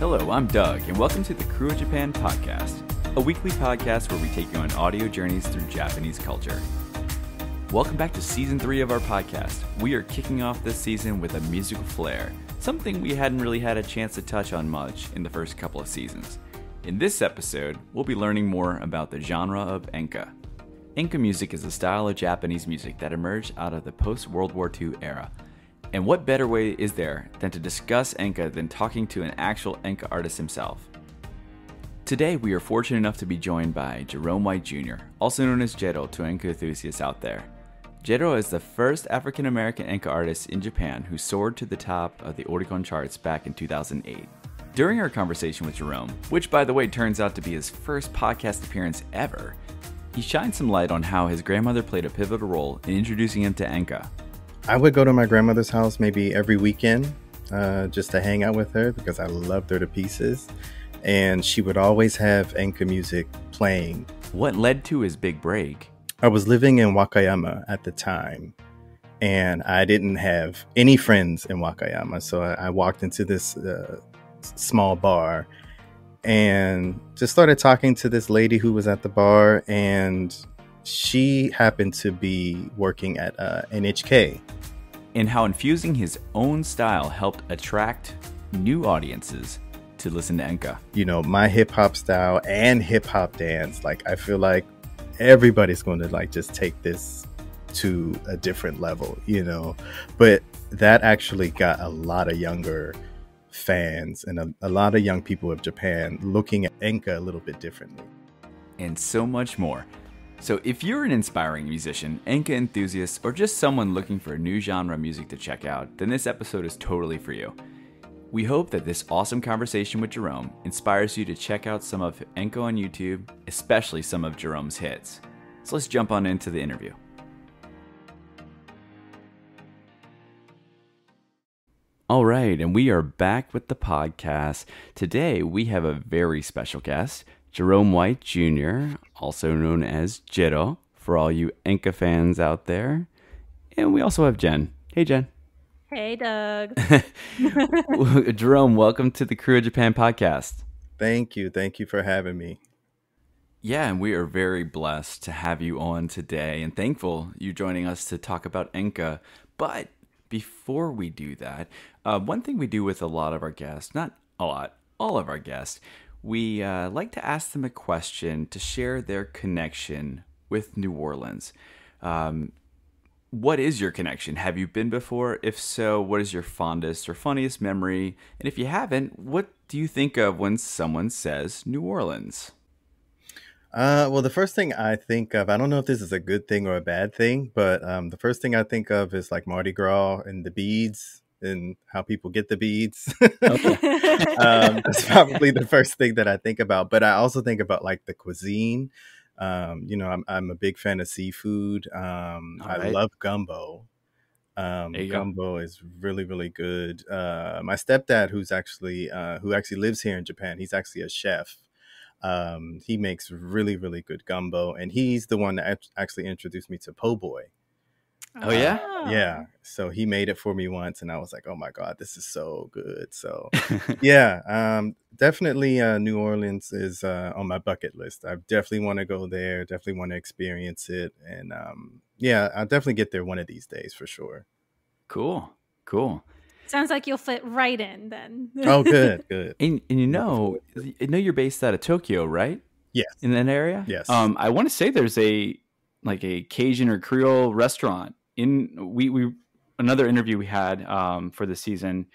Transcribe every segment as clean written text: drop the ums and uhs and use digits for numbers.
Hello, I'm Doug, and welcome to the Krewe Japan podcast, a weekly podcast where we take you on audio journeys through Japanese culture. Welcome back to Season 3 of our podcast. We are kicking off this season with a musical flair, something we hadn't really had a chance to touch on much in the first couple of seasons. In this episode, we'll be learning more about the genre of Enka. Enka music is a style of Japanese music that emerged out of the post-World War II era. And what better way is there than to discuss Enka than talking to an actual Enka artist himself? Today, we are fortunate enough to be joined by Jerome White Jr., also known as Jero to Enka enthusiasts out there. Jero is the first African-American Enka artist in Japan who soared to the top of the Oricon Charts back in 2008. During our conversation with Jerome, which by the way turns out to be his first podcast appearance ever, he shined some light on how his grandmother played a pivotal role in introducing him to Enka. I would go to my grandmother's house maybe every weekend just to hang out with her because I loved her to pieces. And she would always have Enka music playing. What led to his big break? I was living in Wakayama at the time, and I didn't have any friends in Wakayama. So I walked into this small bar and just started talking to this lady who was at the bar, and she happened to be working at NHK. And how infusing his own style helped attract new audiences to listen to Enka. You know, my hip hop style and hip hop dance, like I feel like everybody's going to like just take this to a different level, you know. But that actually got a lot of younger fans and a lot of young people of Japan looking at Enka a little bit differently. And so much more. So if you're an inspiring musician, Enka enthusiast, or just someone looking for a new genre of music to check out, then this episode is totally for you. We hope that this awesome conversation with Jerome inspires you to check out some of Enka on YouTube, especially some of Jerome's hits. So let's jump on into the interview. All right, and we are back with the podcast. Today we have a very special guest, Jerome White Jr., also known as Jero, for all you Enka fans out there. And we also have Jenn. Hey, Jenn. Hey, Doug. Jerome, welcome to the Krewe Japan podcast. Thank you. Thank you for having me. Yeah, and we are very blessed to have you on today and thankful you joining us to talk about Enka. But before we do that, one thing we do with a lot of our guests, not a lot, all of our guests, we like to ask them a question to share their connection with New Orleans. What is your connection? Have you been before? If so, what is your fondest or funniest memory? And if you haven't, what do you think of when someone says New Orleans? Well, the first thing I think of, I don't know if this is a good thing or a bad thing, but the first thing I think of is like Mardi Gras and the beads and how people get the beads. That's probably the first thing that I think about. But I also think about like the cuisine. You know, I'm a big fan of seafood. I love gumbo. Gumbo is really, really good. My stepdad, who actually lives here in Japan, he's actually a chef. He makes really, really good gumbo, and he's the one that actually introduced me to po' boy. Oh, yeah? Yeah. So he made it for me once, and I was like, oh my God, this is so good. So yeah, definitely New Orleans is on my bucket list. I definitely want to go there, definitely want to experience it. And yeah, I'll definitely get there one of these days for sure. Cool. Sounds like you'll fit right in then. Oh, good. And you know you're based out of Tokyo, right? Yes. In that area? Yes. I want to say there's a Cajun or Creole restaurant we another interview we had for the season.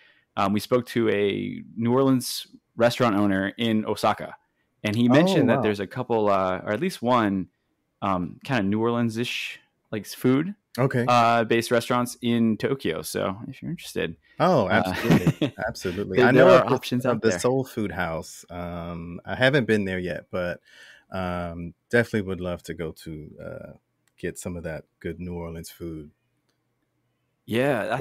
We spoke to a New Orleans restaurant owner in Osaka, and he mentioned that there's a couple or at least one kind of New Orleans-ish like food based restaurants in Tokyo. So if you're interested, absolutely. I know there are options out there. The Soul Food House. I haven't been there yet, but definitely would love to go to get some of that good New Orleans food. Yeah, I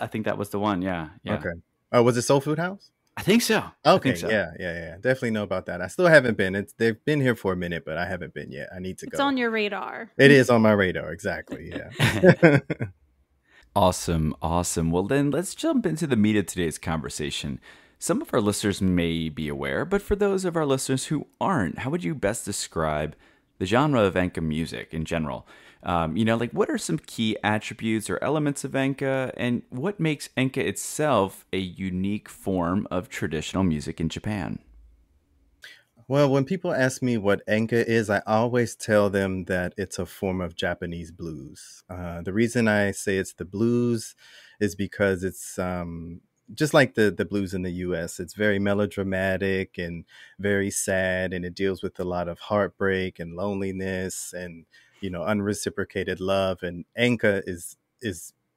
think that was the one. Yeah. Okay. Oh, was it Soul Food House? I think so. Okay. Yeah. Definitely know about that. I still haven't been. They've been here for a minute, but I haven't been yet. I need to go. It's on your radar. It is on my radar. Exactly. Yeah. Awesome. Well, then let's jump into the meat of today's conversation. Some of our listeners may be aware, but for those of our listeners who aren't, how would you best describe the genre of Enka music in general? Like what are some key attributes or elements of Enka, and what makes Enka itself a unique form of traditional music in Japan? Well, when people ask me what Enka is, I always tell them that it's a form of Japanese blues. The reason I say it's the blues is because it's just like the blues in the US. It's very melodramatic and very sad, and it deals with a lot of heartbreak and loneliness and, unreciprocated love. And Enka is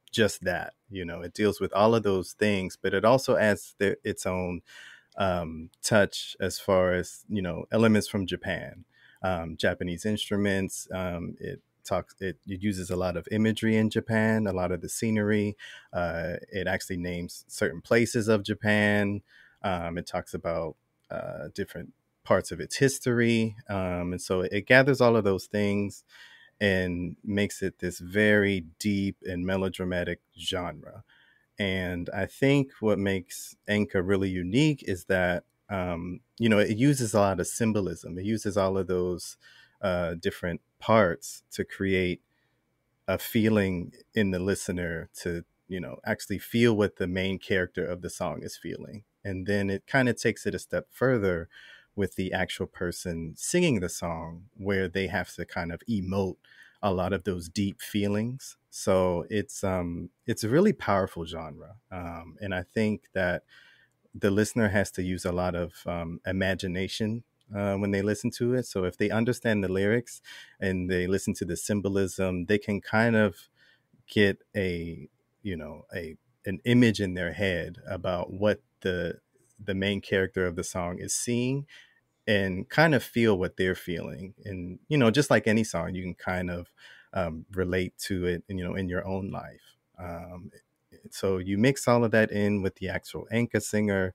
just that. It deals with all of those things, but it also adds its own touch as far as elements from Japan, Japanese instruments. It uses a lot of imagery in Japan, a lot of the scenery. It actually names certain places of Japan. It talks about different parts of its history, and so it gathers all of those things and makes it this very deep and melodramatic genre. And I think what makes Enka really unique is that, it uses a lot of symbolism. It uses all of those different parts to create a feeling in the listener to, actually feel what the main character of the song is feeling. And then it kind of takes it a step further with the actual person singing the song, where they have to kind of emote a lot of those deep feelings. So it's a really powerful genre, and I think that the listener has to use a lot of imagination when they listen to it. So if they understand the lyrics and they listen to the symbolism, they can kind of get a an image in their head about what the main character of the song is seeing, and kind of feel what they're feeling. And just like any song, you can kind of relate to it, in your own life. So you mix all of that in with the actual Enka singer,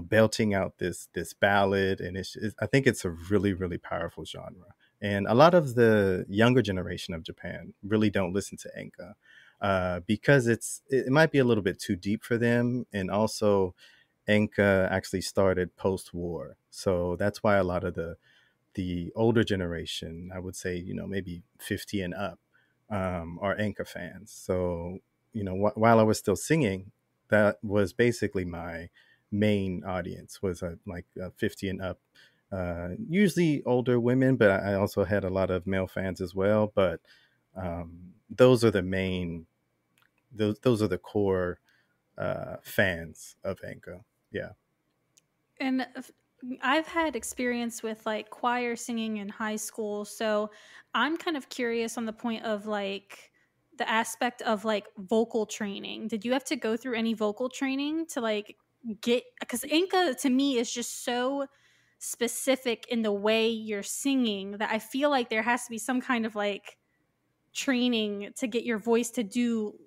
belting out this ballad, and I think it's a really, really powerful genre. And a lot of the younger generation of Japan really don't listen to Enka because it might be a little bit too deep for them, and also Enka actually started post-war, so that's why a lot of the older generation, I would say, maybe 50 and up, are Enka fans. So, while I was still singing, that was basically my main audience, was like 50 and up, usually older women, but I also had a lot of male fans as well. But those are the main, those are the core fans of Enka. Yeah. And I've had experience with like choir singing in high school. So I'm kind of curious on the point of like the aspect of like vocal training. Did you have to go through any vocal training to like get, because Inca to me is just so specific in the way you're singing that I feel like there has to be some kind of like training to get your voice to do,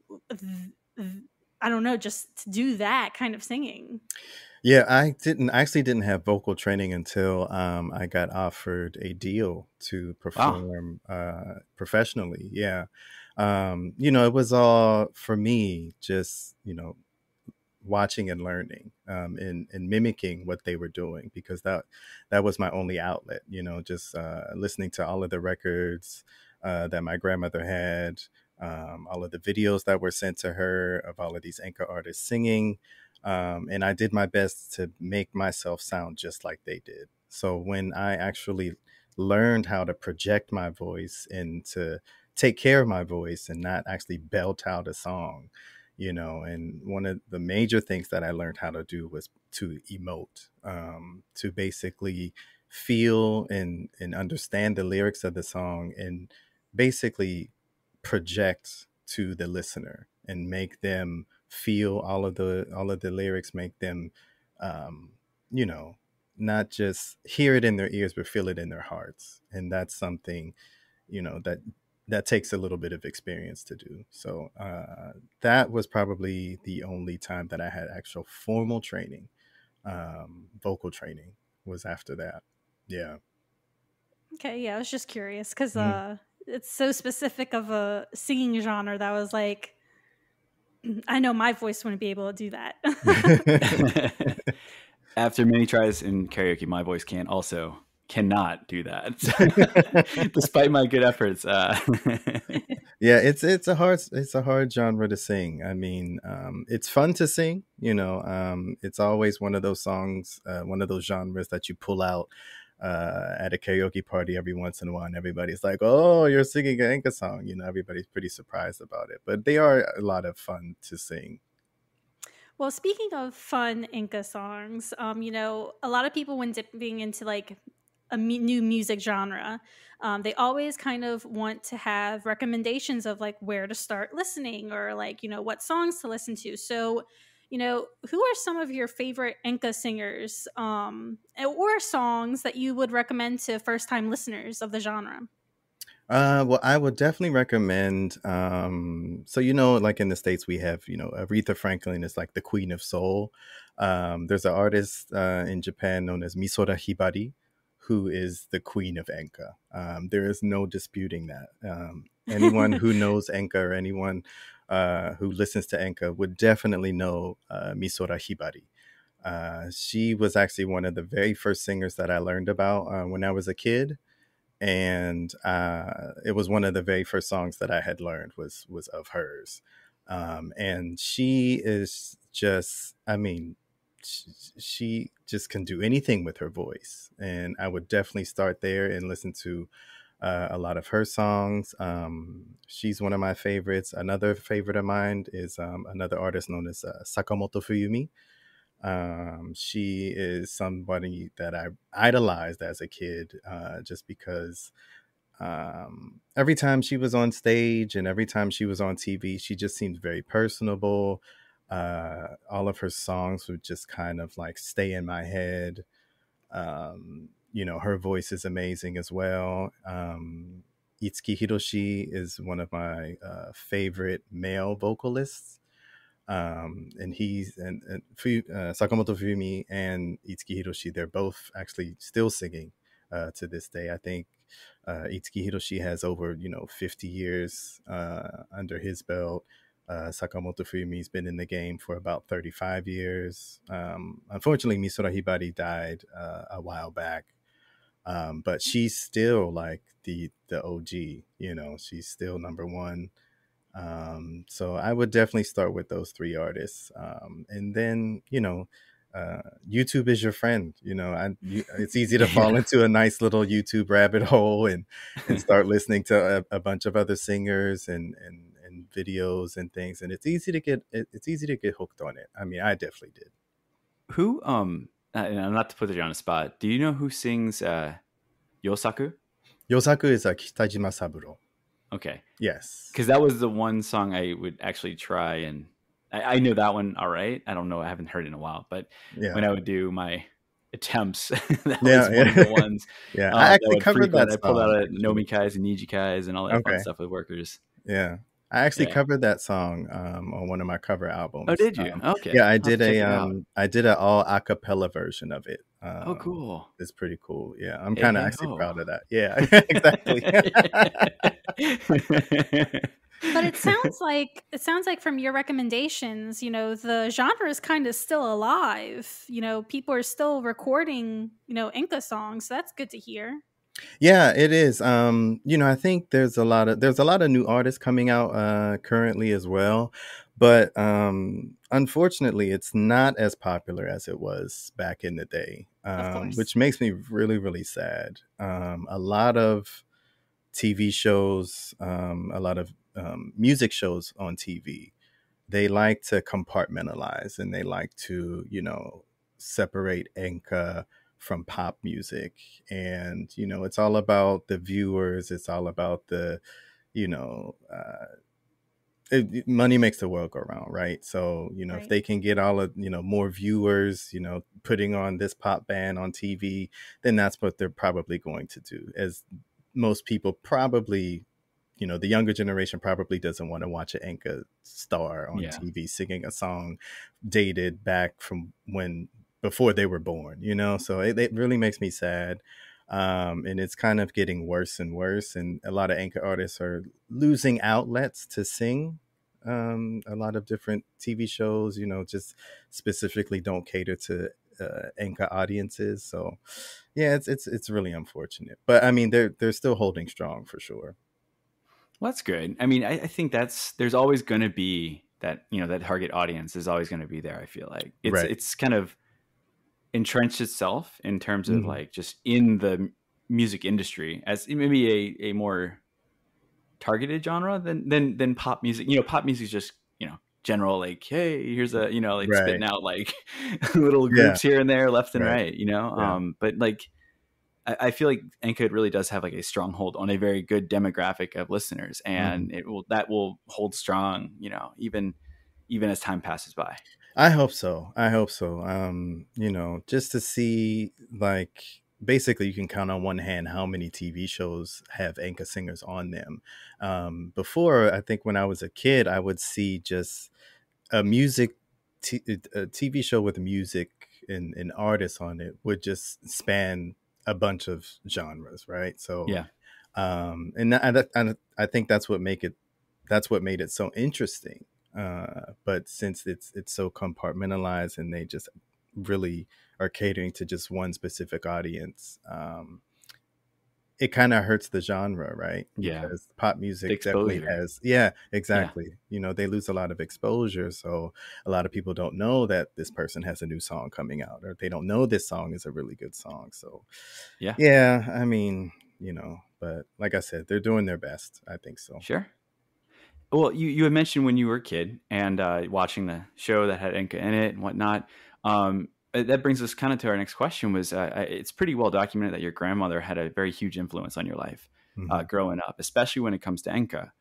I don't know, just to do that kind of singing. Yeah, I didn't have vocal training until I got offered a deal to Ah, perform professionally. Yeah. It was all for me, just, watching and learning, and mimicking what they were doing, because that was my only outlet, just listening to all of the records that my grandmother had, all of the videos that were sent to her of all of these Enka artists singing. And I did my best to make myself sound just like they did. So when I actually learned how to project my voice and to take care of my voice and not actually belt out a song, and one of the major things that I learned how to do was to emote, to basically feel and understand the lyrics of the song, and basically project to the listener and make them feel all of the lyrics, make them um you know not just hear it in their ears but feel it in their hearts. And that's something, that takes a little bit of experience to do. So that was probably the only time that I had actual formal training. Vocal training was after that. Yeah. Okay, yeah, I was just curious because Mm. it's so specific of a singing genre that was like, I know my voice wouldn't be able to do that. After many tries in karaoke, my voice cannot do that. Despite my good efforts. Yeah, it's a hard genre to sing. I mean, it's fun to sing, you know. It's always one of those songs, one of those genres that you pull out at a karaoke party every once in a while, and everybody's like, "Oh, you're singing an Enka song," you know. Everybody's pretty surprised about it, but they are a lot of fun to sing. Well, speaking of fun Inca songs, a lot of people when dipping into like a new music genre, they always kind of want to have recommendations of like where to start listening or like, what songs to listen to. So, who are some of your favorite Inca singers or songs that you would recommend to first time listeners of the genre? Well, I would definitely recommend. So you know, like in the States, we have Aretha Franklin is like the queen of soul. There's an artist in Japan known as Misora Hibari, who is the queen of Enka. There is no disputing that. Anyone who knows Enka or anyone who listens to Enka would definitely know Misora Hibari. She was actually one of the very first singers that I learned about when I was a kid, and it was one of the very first songs that I had learned was of hers. And she is just, I mean, she just can do anything with her voice, and I would definitely start there and listen to a lot of her songs. She's one of my favorites. Another favorite of mine is another artist known as Sakamoto Fuyumi. She is somebody that I idolized as a kid, just because every time she was on stage and every time she was on TV, she just seemed very personable. All of her songs would just kind of like stay in my head. Her voice is amazing as well. Itsuki Hiroshi is one of my favorite male vocalists. And Sakamoto Fumi and Itsuki Hiroshi, they're both actually still singing to this day. I think Itsuki Hiroshi has over 50 years under his belt. Sakamoto Fumi's been in the game for about 35 years. Unfortunately, Misora Hibari died a while back, but she's still like the OG. She's still number one. So I would definitely start with those three artists. And then, YouTube is your friend. It's easy to fall into a nice little YouTube rabbit hole and start listening to a bunch of other singers and videos and things. And it's easy to get hooked on it. I mean, I definitely did. Who, and not to put you on the spot, do you know who sings Yosaku? Yosaku is Kitajima Saburo. Okay. Yes. Because that was the one song I would actually try, and I know that one all right. I don't know. I haven't heard it in a while, but when I would do my attempts, that was one of the ones. Yeah, I actually covered that. I pulled out Nomikais and Nijikais and all that fun stuff with workers. Yeah. I actually covered that song on one of my cover albums. Oh, did you? Okay. Yeah, I did an all a cappella version of it. Oh, cool. It's pretty cool. Yeah, I'm kind of actually proud of that. Yeah, exactly. But it sounds like from your recommendations, the genre is kind of still alive. People are still recording, Enka songs. So that's good to hear. Yeah, it is. I think there's a lot of new artists coming out currently as well, but unfortunately, it's not as popular as it was back in the day, which makes me really, really sad. A lot of TV shows, a lot of music shows on TV, they like to compartmentalize and they like to, separate Enka from pop music. And, it's all about the viewers. It's all about the, money makes the world go round, right? So, if they can get all of, more viewers, putting on this pop band on TV, then that's what they're probably going to do. As most people probably, the younger generation probably doesn't want to watch an Enka star on TV singing a song dated back from before they were born, so it really makes me sad. And it's kind of getting worse and worse. And a lot of Enka artists are losing outlets to sing. A lot of different TV shows, just specifically don't cater to Enka audiences. So yeah, it's really unfortunate. But I mean, they're still holding strong for sure. Well, that's good. I mean, I think there's always going to be that, that target audience is always going to be there. I feel like Right. it's kind of entrenched itself in terms of Mhm. like just in the music industry as maybe a more targeted genre than pop music. Pop music is just, general, like, hey, here's a, like Right. spitting out like little Yeah. groups here and there, left and Right. right, Yeah. but like I feel like Enka really does have like a stronghold on a very good demographic of listeners, Mhm. and that will hold strong, even as time passes by. I hope so. I hope so. Just to see, like, basically you can count on one hand how many TV shows have Enka singers on them. Before, I think when I was a kid, I would see just a a TV show with music and artists on it would just span a bunch of genres, right? So, Yeah. and I think that's what made it so interesting. But since it's so compartmentalized and they just really are catering to just one specific audience, it kind of hurts the genre, right? Yeah. Because pop The music definitely exposure. has, yeah, Yeah. exactly. They lose a lot of exposure. So a lot of people don't know that this person has a new song coming out, or they don't know this song is a really good song. So, Yeah. yeah, I mean, but like I said, they're doing their best. I think so. Sure. Well, you had mentioned when you were a kid and watching the show that had Enka in it and whatnot. That brings us kind of to our next question. Was it's pretty well documented that your grandmother had a very huge influence on your life Mhm. growing up, especially when it comes to Enka.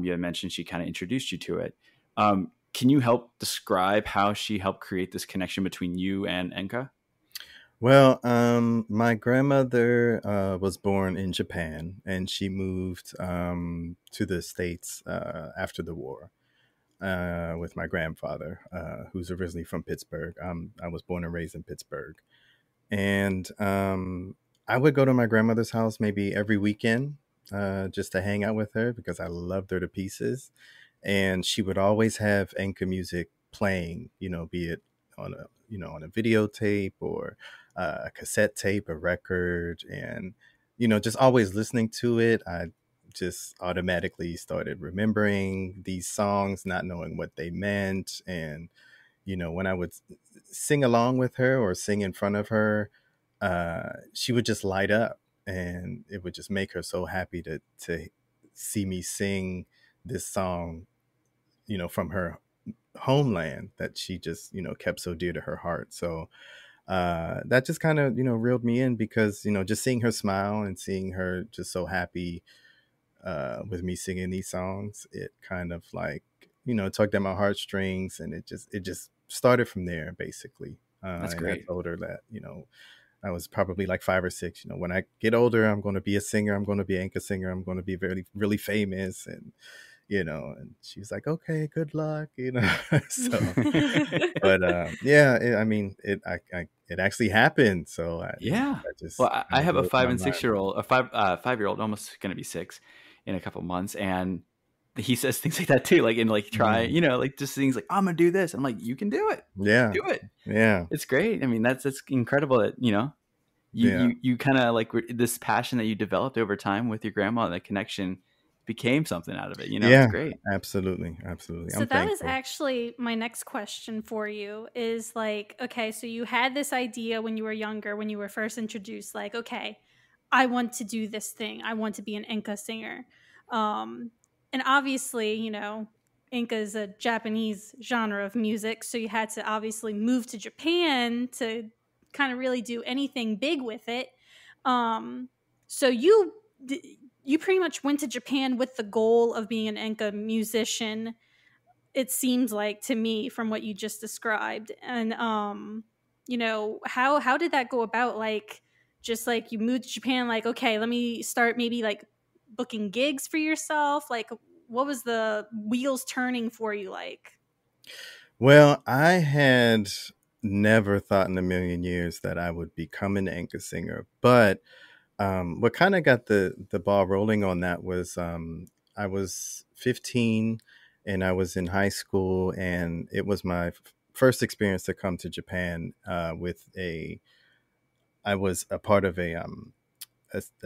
You had mentioned she kind of introduced you to it. Can you help describe how she helped create this connection between you and Enka? Well, my grandmother was born in Japan, and she moved to the States after the war with my grandfather, who's originally from Pittsburgh. I was born and raised in Pittsburgh, and I would go to my grandmother's house maybe every weekend just to hang out with her because I loved her to pieces. And she would always have Enka music playing, be it on a videotape or a cassette tape, a record, and just always listening to it. I just automatically started remembering these songs, not knowing what they meant, and when I would sing along with her or sing in front of her, she would just light up, and it would just make her so happy to see me sing this song, from her homeland that she just, kept so dear to her heart. So that just kind of, reeled me in because, just seeing her smile and seeing her just so happy with me singing these songs, it kind of like, tugged at my heartstrings, and it just started from there basically. That's And I great. told her that, I was probably like 5 or 6. When I get older, I'm going to be a singer. I'm going to be an Enka singer. I'm going to be very, really famous. And, and she was like, okay, good luck, So, but yeah, I mean, it actually happened. So Yeah. that just Well, I kind of have a blows five my and mind. 6 year old, a 5 year old, almost going to be 6 in a couple months, and he says things like that too, like and like try, Mhm. like just things like I'm gonna do this. I'm like, you can do it, Yeah. do it. Yeah. It's great. I mean, that's incredible that you Yeah. you kind of like this passion that you developed over time with your grandma, and that connection became something out of it. It's Yeah. great. Absolutely. Absolutely. So I'm that was thankful. actually my next question for you is like, okay, so you had this idea when you were younger, when you were first introduced, like, okay, I want to do this thing. I want to be an Enka singer. Um, and obviously, Enka is a Japanese genre of music. So you had to obviously move to Japan to kind of really do anything big with it. Um, so you pretty much went to Japan with the goal of being an Enka musician, it seems like to me from what you just described. And how did that go about? Like, just like you moved to Japan, like, okay, let me start maybe like booking gigs for yourself. Like, what was the wheels turning for you like? Well, I had never thought in a million years that I would become an Enka singer, but what kind of got the ball rolling on that was I was 15 and I was in high school, and it was my first experience to come to Japan I was a part of a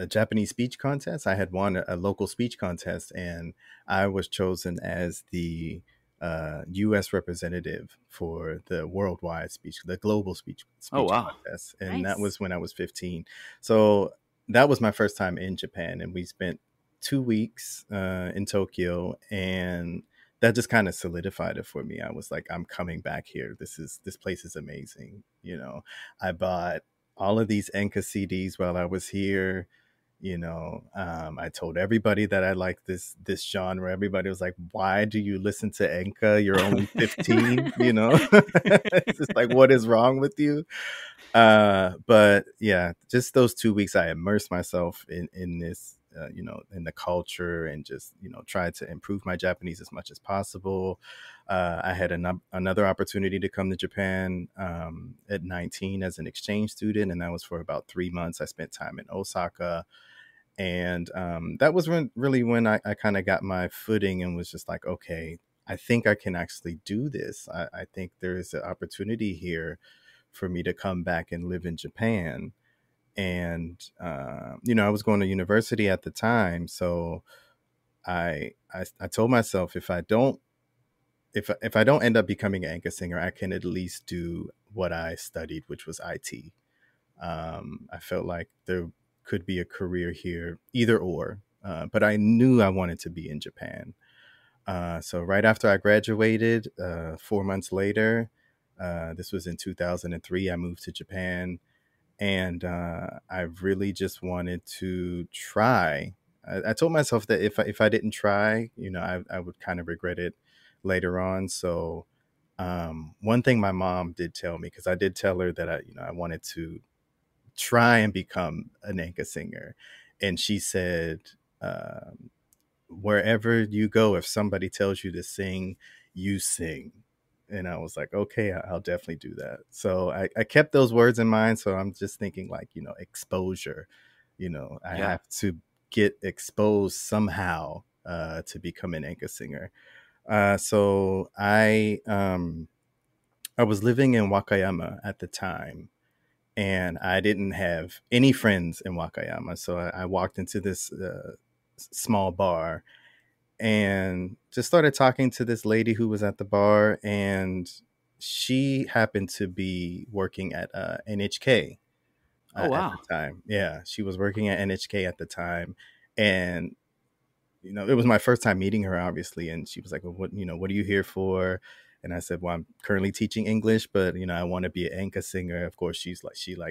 Japanese speech contest. I had won a local speech contest, and I was chosen as the U.S. representative for the worldwide speech, the global speech Oh, wow. contest, and that Nice. was when I was 15. So that was my first time in Japan, and we spent 2 weeks in Tokyo, and that just kind of solidified it for me. I was like, I'm coming back here. This place is amazing. I bought all of these Enka CDs while I was here. I told everybody that I like this genre. Everybody was like, "Why do you listen to Enka? You're only 15." It's just like, what is wrong with you? But yeah, just those 2 weeks, I immersed myself in this, in the culture, and just tried to improve my Japanese as much as possible. I had another opportunity to come to Japan at 19 as an exchange student, and that was for about 3 months. I spent time in Osaka, and that was really when I kind of got my footing and was just like, okay, I think I can actually do this. I think there is an opportunity here for me to come back and live in Japan. And I was going to university at the time, so I told myself, if I don't end up becoming an Enka singer, I can at least do what I studied, which was IT. I felt like there could be a career here, either or, but I knew I wanted to be in Japan. So right after I graduated, 4 months later, this was in 2003, I moved to Japan, and I really just wanted to try. I told myself that if I didn't try, I would kind of regret it later on. So one thing my mom did tell me, because I did tell her that I wanted to try and become an Enka singer, and she said, wherever you go, if somebody tells you to sing, you sing. And I was like, okay, I'll definitely do that. So I kept those words in mind. So I'm just thinking, like, exposure. I Yeah. have to get exposed somehow to become an Enka singer. So I was living in Wakayama at the time, and I didn't have any friends in Wakayama. So I walked into this small bar and just started talking to this lady who was at the bar, and she happened to be working at NHK Oh, at wow. the time. Yeah, she was working at NHK at the time, and it was my first time meeting her, obviously. And she was like, well, what are you here for? And I said, well, I'm currently teaching English, but I want to be an Enka singer. Of course, she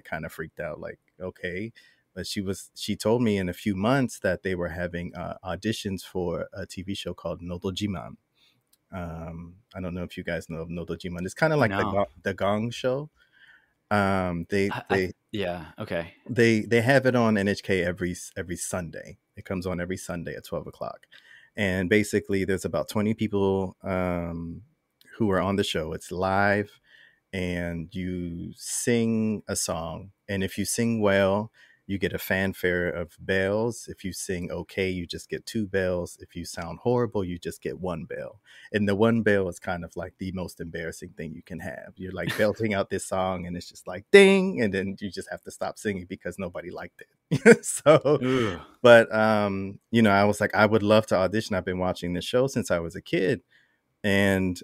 kind of freaked out, like, okay. But she told me in a few months that they were having auditions for a TV show called Nodojiman. I don't know if you guys know of Nodojiman. It's kind of like No. the Gong Show. Yeah. Okay. They have it on NHK every Sunday. It comes on every Sunday at 12 o'clock, and basically there's about 20 people who are on the show. It's live, and you sing a song, and if you sing well, you get a fanfare of bells. If you sing okay, you just get 2 bells. If you sound horrible, you just get 1 bell. And the 1 bell is kind of like the most embarrassing thing you can have. You're like belting out this song, and it's just like ding, and then you just have to stop singing because nobody liked it. So, Ooh. but I was like, I would love to audition. I've been watching this show since I was a kid. And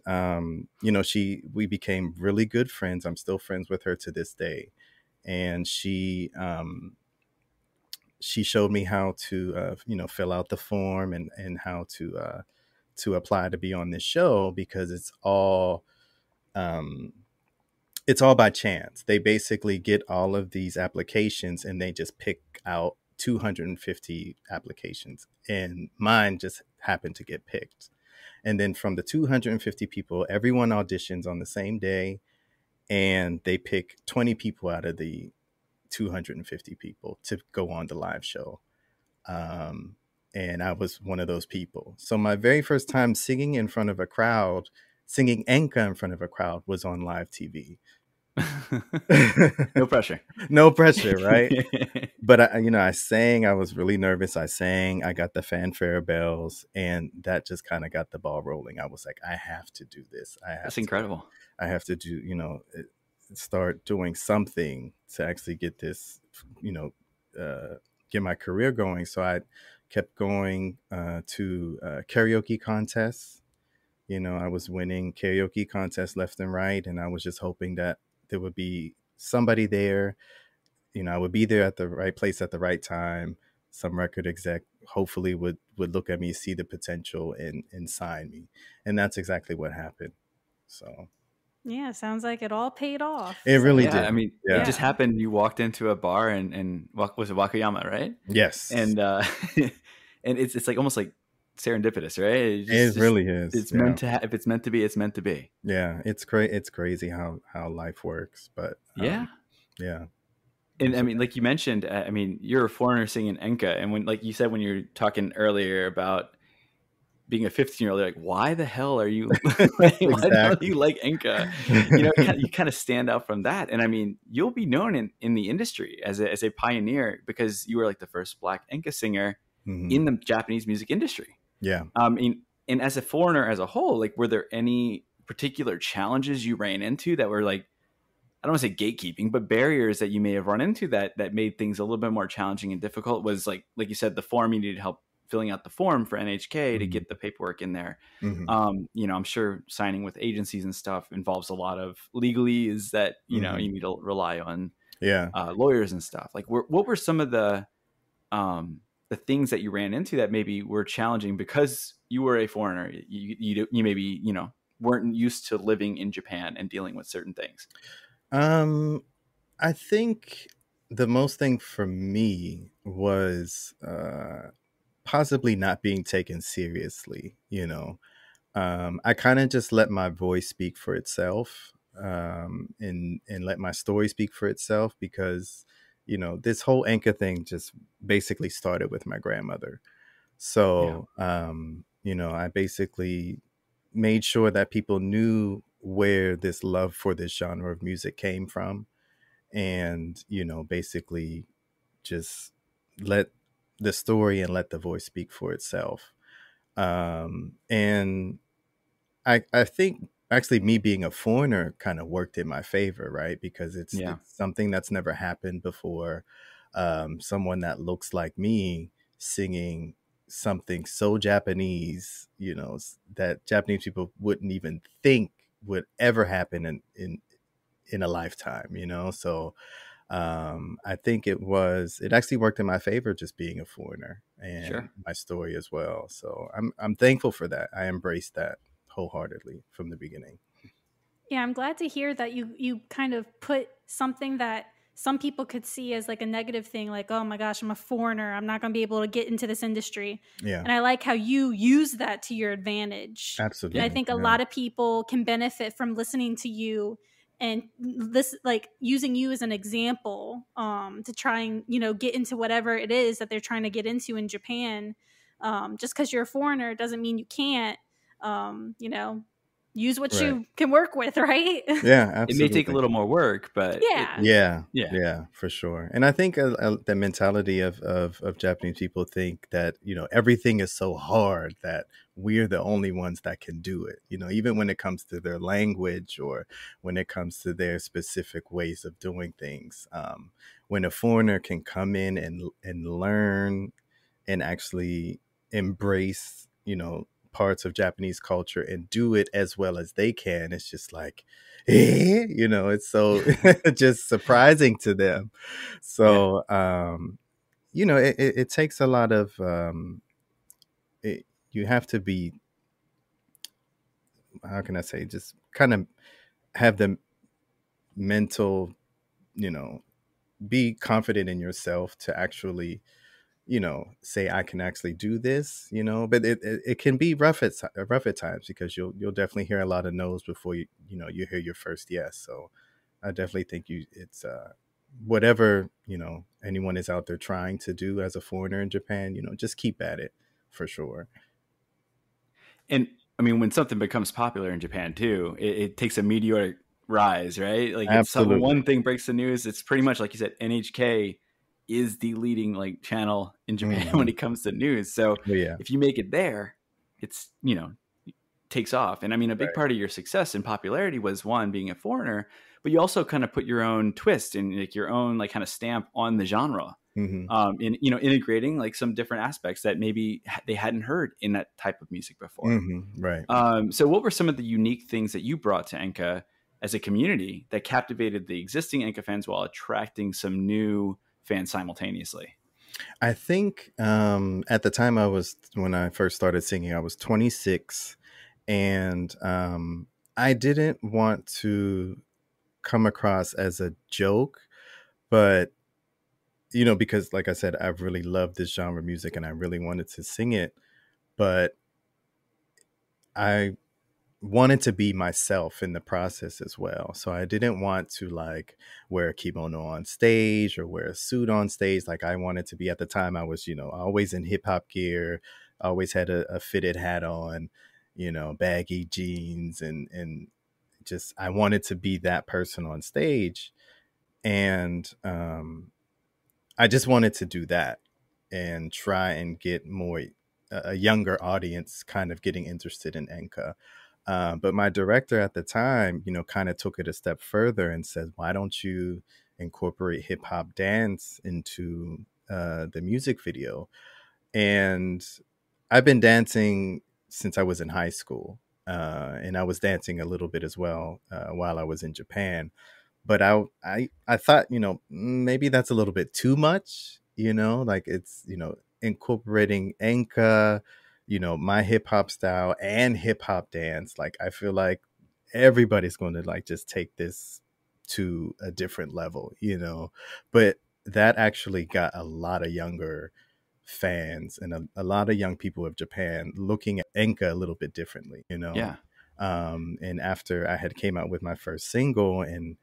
we became really good friends. I'm still friends with her to this day. And she showed me how to fill out the form, and how to apply to be on this show, because it's all by chance. They basically get all of these applications, and they just pick out 250 applications, and mine just happened to get picked. And then from the 250 people, everyone auditions on the same day, and they pick 20 people out of the 250 people to go on the live show. And I was one of those people. So my very first time singing in front of a crowd, singing Enka in front of a crowd, was on live TV. No pressure. No pressure, right? But I sang. I was really nervous. I sang. I got the fanfare bells, and that just kind of got the ball rolling. I was like, I have to do this. That's incredible. I have to do, start doing something to actually get this, get my career going. So I kept going to karaoke contests. I was winning karaoke contests left and right, and I was just hoping that there would be somebody there. I would be there at the right place at the right time. Some record exec hopefully would look at me, see the potential, and sign me. And that's exactly what happened. So yeah, sounds like it all paid off. it really Yeah, did. I mean, it just happened. You walked into a bar and was it Wakayama, right? Yes. And and it's like almost like serendipitous, right? It really is. It's meant to if it's meant to be, it's meant to be. Yeah, it's great. It's crazy how life works, but yeah. And I mean, like you mentioned, I mean, you're a foreigner singing Enka, and when, like you said, when you were talking earlier about being a 15-year-old, you're like, why the hell are you? Why the hell do you like Enka? You kind of stand out from that, and I mean, you'll be known in the industry as a pioneer because you were like the first Black Enka singer in the Japanese music industry. Yeah. And as a foreigner as a whole, like, were there any particular challenges you ran into that were like, I don't want to say gatekeeping, but barriers that you may have run into that made things a little bit more challenging and difficult? Was like you said, the form, you needed help filling out the form for NHK to get the paperwork in there. I'm sure signing with agencies and stuff involves a lot of legalese that, you need to rely on lawyers and stuff. Like, what were some of the things that you ran into that maybe were challenging because you were a foreigner? You maybe, weren't used to living in Japan and dealing with certain things. I think the most thing for me was possibly not being taken seriously. I kind of just let my voice speak for itself, and let my story speak for itself, because this whole Enka thing just basically started with my grandmother. So I basically made sure that people knew where this love for this genre of music came from, and basically just let the story and let the voice speak for itself. And I think actually me being a foreigner kind of worked in my favor, right? Because it's something that's never happened before. Someone that looks like me singing something so Japanese, that Japanese people wouldn't even think would ever happen in a lifetime, so I think it actually worked in my favor, just being a foreigner, and my story as well. So I'm thankful for that. I embraced that wholeheartedly from the beginning. Yeah, I'm glad to hear that you kind of put something that some people could see as like a negative thing, like, oh my gosh, I'm a foreigner, I'm not going to be able to get into this industry. Yeah. And I like how you use that to your advantage. Absolutely. And I think a lot of people can benefit from listening to you and this, like, using you as an example to try and, get into whatever it is that they're trying to get into in Japan. Just because you're a foreigner doesn't mean you can't, use what you can work with, right? Yeah, absolutely. It may take a little more work, but yeah, for sure. And I think the mentality of Japanese people think that everything is so hard that we're the only ones that can do it. Even when it comes to their language or when it comes to their specific ways of doing things. When a foreigner can come in and learn and actually embrace, parts of Japanese culture and do it as well as they can, it's just like, it's so just surprising to them. So, it takes a lot of, you have to be, how can I say, just kind of have the mental, be confident in yourself to actually say I can actually do this, but it can be rough at times, because you'll definitely hear a lot of no's before you hear your first yes. So I definitely think it's whatever, anyone is out there trying to do as a foreigner in Japan, just keep at it, for sure. And I mean, when something becomes popular in Japan too, it takes a meteoric rise, right? Like, if one thing breaks the news, it's pretty much like you said, NHK is the leading like channel in Japan when it comes to news. So Oh, yeah. if you make it there, it's, you know, takes off. And I mean, a big Right. part of your success and popularity was one, being a foreigner, but you also kind of put your own twist and like your own like kind of stamp on the genre. In, you know, integrating like some different aspects that maybe they hadn't heard in that type of music before. Right. So what were some of the unique things that you brought to Enka as a community that captivated the existing Enka fans while attracting some new fans simultaneously? I think at the time when I first started singing, I was 26, and I didn't want to come across as a joke, but you know, because like I said, I really loved this genre of music and I really wanted to sing it, but I wanted to be myself in the process as well. So I didn't want to like wear a kimono on stage or wear a suit on stage. Like I wanted to be, at the time I was, you know, always in hip hop gear, always had a fitted hat on, you know, baggy jeans, and just I wanted to be that person on stage. And I just wanted to do that and try and get more a younger audience kind of getting interested in Enka. But my director at the time, you know, kind of took it a step further and said, why don't you incorporate hip hop dance into the music video? And I've been dancing since I was in high school. And I was dancing a little bit as well while I was in Japan. But I thought, you know, maybe that's a little bit too much, you know, like it's, you know, incorporating Enka, you know, my hip hop style and hip hop dance. Like I feel like everybody's going to like just take this to a different level, you know. But that actually got a lot of younger fans and a lot of young people of Japan looking at Enka a little bit differently, you know. Yeah. And after I had came out with my first single and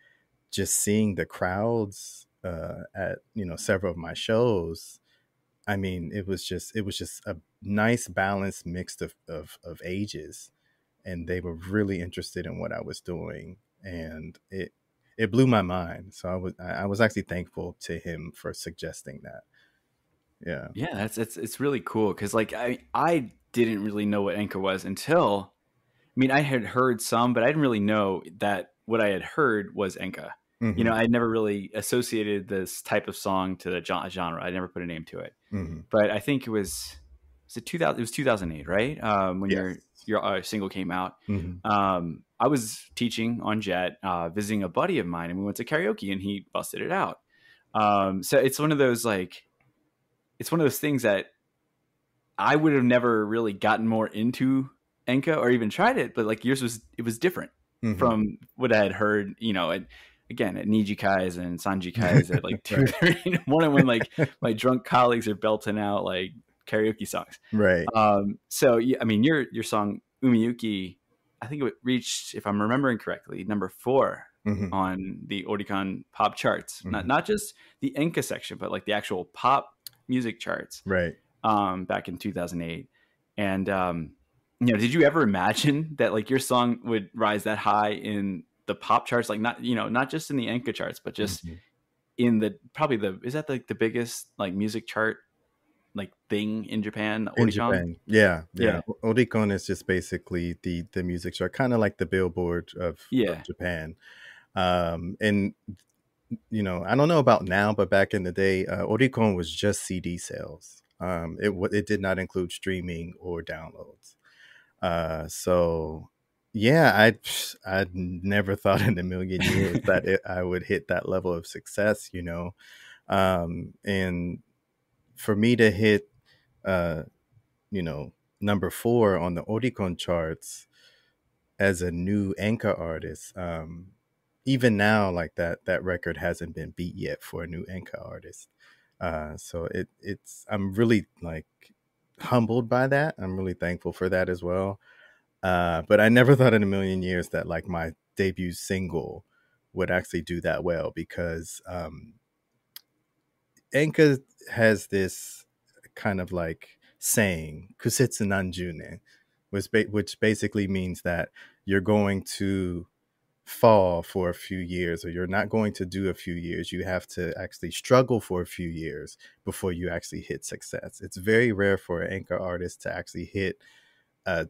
just seeing the crowds at, you know, several of my shows, I mean, it was just a nice balanced mix of ages, and they were really interested in what I was doing, and it blew my mind. So I was actually thankful to him for suggesting that. Yeah. Yeah, it's really cool because like I didn't really know what Enka was until, I mean, I had heard some, but I didn't really know that what I had heard was Enka. You know, Mm-hmm. I never really associated this type of song to the genre. I never put a name to it. Mm-hmm. But I think was it 2000? It was 2008, right? When Yes. your single came out. Mm-hmm. I was teaching on Jet, visiting a buddy of mine, and we went to karaoke, and he busted it out. So it's one of those like, it's one of those things that I would have never really gotten more into Enka or even tried it, but like yours was different Mm-hmm. from what I had heard, you know, again at Nijikai's and Sanjikai's at like 2:30 in the morning when like my drunk colleagues are belting out like karaoke songs. Right. So yeah, I mean your song Umi Yuki, I think it reached, if I'm remembering correctly, number 4 Mm-hmm. on the Oricon pop charts. Mm-hmm. Not just the Enka section, but like the actual pop music charts. Right. Back in 2008. And you know, did you ever imagine that like your song would rise that high in the pop charts? Like not, you know, not just in the Enka charts, but just Mm-hmm. in the, probably the, is that like the biggest like music chart like thing in Japan, the In Oricon? Japan, yeah. Yeah. Oricon is just basically the music chart, kind of like the Billboard of Yeah. Japan. And you know, I don't know about now, but back in the day, Oricon was just CD sales. It did not include streaming or downloads. So yeah, I never thought in a million years that I would hit that level of success, you know. And for me to hit, you know, number 4 on the Oricon charts as a new Enka artist, even now, like that record hasn't been beat yet for a new Enka artist. So it's I'm really like humbled by that. I'm really thankful for that as well. But I never thought in a million years that like my debut single would actually do that well, because Enka has this kind of like saying, kusetsu nanjunen, which basically means that you're going to fall for a few years, or you're not going to do a few years. You have to actually struggle for a few years before you actually hit success. It's very rare for an Enka artist to actually hit a,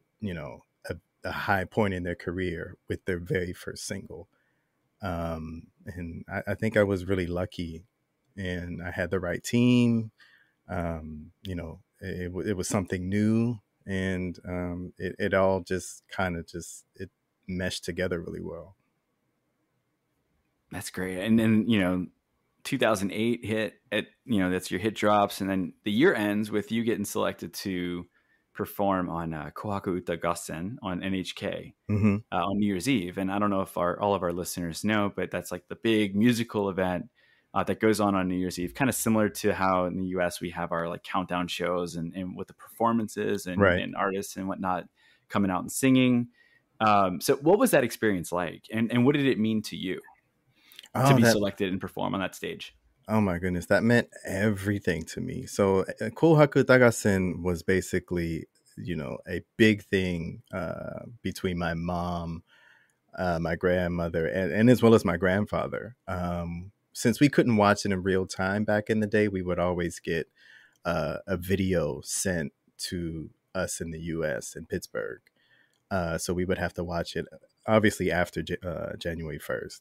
a high point in their career with their very first single. And I think I was really lucky, and I had the right team. It was something new, and it all just kind of it meshed together really well. That's great. And then, 2008 hit at, that's your hit drops. And then the year ends with you getting selected to perform on Kohaku Uta Gassen on NHK on New Year's Eve. And I don't know if all of our listeners know, but that's like the big musical event that goes on New Year's Eve, kind of similar to how in the US we have our like countdown shows and with the performances and artists and whatnot coming out and singing. So what was that experience like? And what did it mean to you to be selected and perform on that stage? Oh my goodness, that meant everything to me. So Kohaku Tagasen was basically, a big thing between my mom, my grandmother, and as well as my grandfather. Since we couldn't watch it in real time back in the day, we would always get a video sent to us in the US in Pittsburgh. So we would have to watch it obviously after January 1st.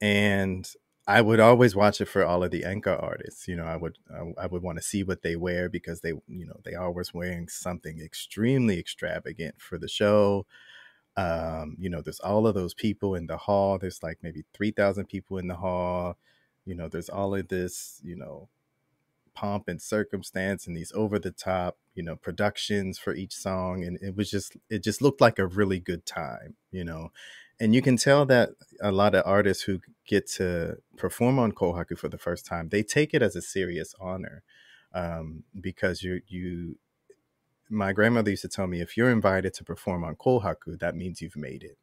And I would always watch it for all of the Enka artists. I would want to see what they wear, because they always wearing something extremely extravagant for the show. There's all of those people in the hall. There's like maybe 3,000 people in the hall. There's all of this, pomp and circumstance and these over the top, productions for each song. And it just looked like a really good time, and you can tell that a lot of artists who get to perform on Kohaku for the first time, they take it as a serious honor, because my grandmother used to tell me, if you're invited to perform on Kohaku, that means you've made it.